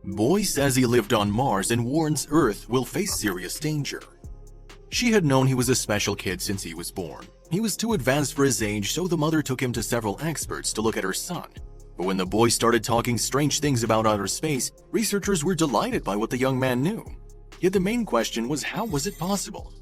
Boy says he lived on Mars and warns Earth will face serious danger. She had known he was a special kid since he was born. He was too advanced for his age, so the mother took him to several experts to look at her son. But when the boy started talking strange things about outer space, researchers were delighted by what the young man knew. Yet the main question was, how was it possible?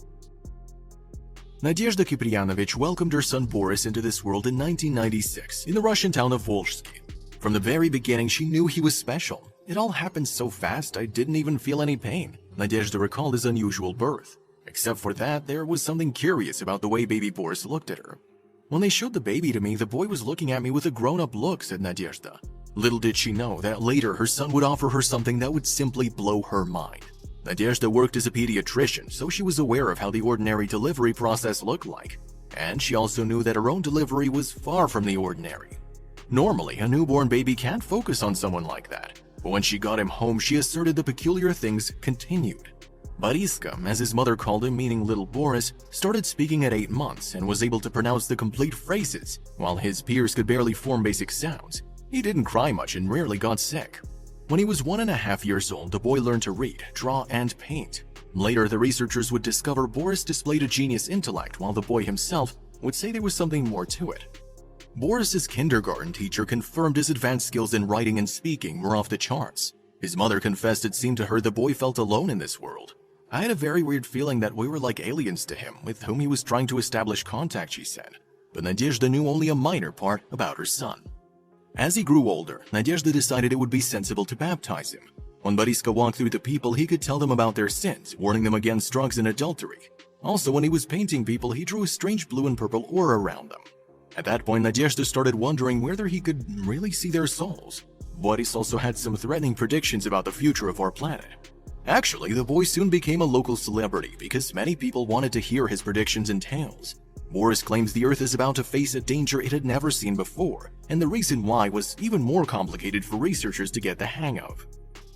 Nadezhda Kiprianovich welcomed her son Boris into this world in 1996 in the Russian town of Volzhsky. From the very beginning, she knew he was special. It all happened so fast, I didn't even feel any pain. Nadezhda recalled his unusual birth. Except for that, there was something curious about the way baby Boris looked at her. When they showed the baby to me, the boy was looking at me with a grown-up look, said Nadezhda. Little did she know that later her son would offer her something that would simply blow her mind. Nadezhda worked as a pediatrician, so she was aware of how the ordinary delivery process looked like. And she also knew that her own delivery was far from the ordinary. Normally, a newborn baby can't focus on someone like that. But when she got him home, she asserted the peculiar things continued. Boriska, as his mother called him, meaning little Boris, started speaking at 8 months and was able to pronounce the complete phrases, while his peers could barely form basic sounds. He didn't cry much and rarely got sick. When he was 1.5 years old, the boy learned to read, draw, and paint. Later, the researchers would discover Boris displayed a genius intellect, while the boy himself would say there was something more to it. Boris's kindergarten teacher confirmed his advanced skills in writing and speaking were off the charts. His mother confessed it seemed to her the boy felt alone in this world. I had a very weird feeling that we were like aliens to him, with whom he was trying to establish contact, she said. But Nadezhda knew only a minor part about her son. As he grew older, Nadezhda decided it would be sensible to baptize him. When Boriska walked through the people, he could tell them about their sins, warning them against drugs and adultery. Also, when he was painting people, he drew a strange blue and purple aura around them. At that point, Nadezhda started wondering whether he could really see their souls. Boris also had some threatening predictions about the future of our planet. Actually, the boy soon became a local celebrity because many people wanted to hear his predictions and tales. Boris claims the Earth is about to face a danger it had never seen before, and the reason why was even more complicated for researchers to get the hang of.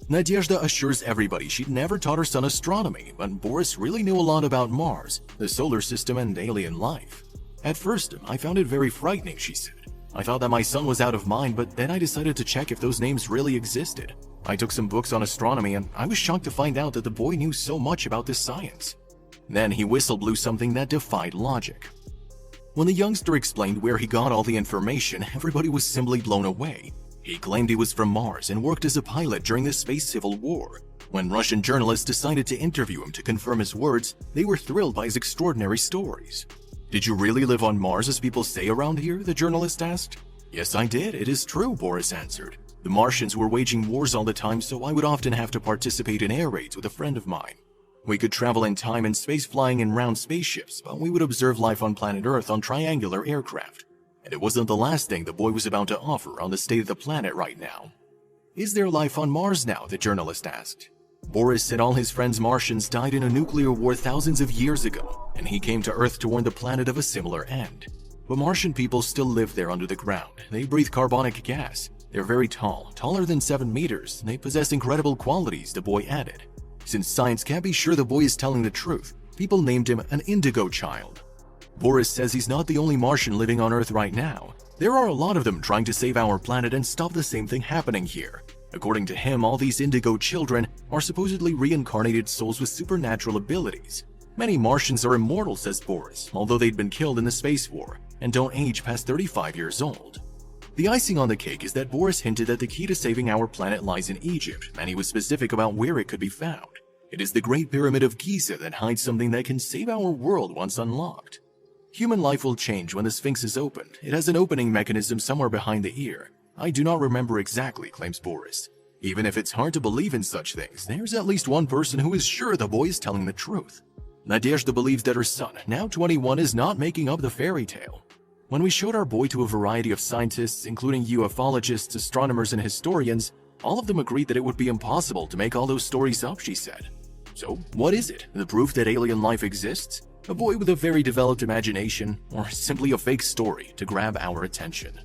Nadezhda assures everybody she'd never taught her son astronomy, but Boris really knew a lot about Mars, the solar system, and alien life. At first, I found it very frightening, she said. I thought that my son was out of mind, but then I decided to check if those names really existed. I took some books on astronomy, and I was shocked to find out that the boy knew so much about this science. Then he whistle blew something that defied logic. When the youngster explained where he got all the information, everybody was simply blown away. He claimed he was from Mars and worked as a pilot during the Space Civil War. When Russian journalists decided to interview him to confirm his words, they were thrilled by his extraordinary stories. Did you really live on Mars as people say around here? The journalist asked. Yes, I did. It is true, Boris answered. The Martians were waging wars all the time, so I would often have to participate in air raids with a friend of mine. We could travel in time and space flying in round spaceships, but we would observe life on planet Earth on triangular aircraft. And it wasn't the last thing the boy was about to offer on the state of the planet right now. Is there life on Mars now? The journalist asked. Boris said all his friends Martians died in a nuclear war thousands of years ago, and he came to Earth to warn the planet of a similar end. But Martian people still live there under the ground. They breathe carbonic gas. They're very tall, taller than 7 meters. They possess incredible qualities, the boy added. Since science can't be sure the boy is telling the truth, people named him an indigo child. Boris says he's not the only Martian living on Earth right now. There are a lot of them trying to save our planet and stop the same thing happening here. According to him, all these indigo children are supposedly reincarnated souls with supernatural abilities. Many Martians are immortal, says Boris, although they'd been killed in the space war, and don't age past 35 years old. The icing on the cake is that Boris hinted that the key to saving our planet lies in Egypt, and he was specific about where it could be found. It is the Great Pyramid of Giza that hides something that can save our world once unlocked. Human life will change when the Sphinx is opened. It has an opening mechanism somewhere behind the ear. I do not remember exactly, claims Boris. Even if it's hard to believe in such things, there's at least one person who is sure the boy is telling the truth. Nadezhda believes that her son, now 21, is not making up the fairy tale. When we showed our boy to a variety of scientists, including ufologists, astronomers, and historians, all of them agreed that it would be impossible to make all those stories up, she said. So, what is it? The proof that alien life exists? A boy with a very developed imagination? Or simply a fake story to grab our attention?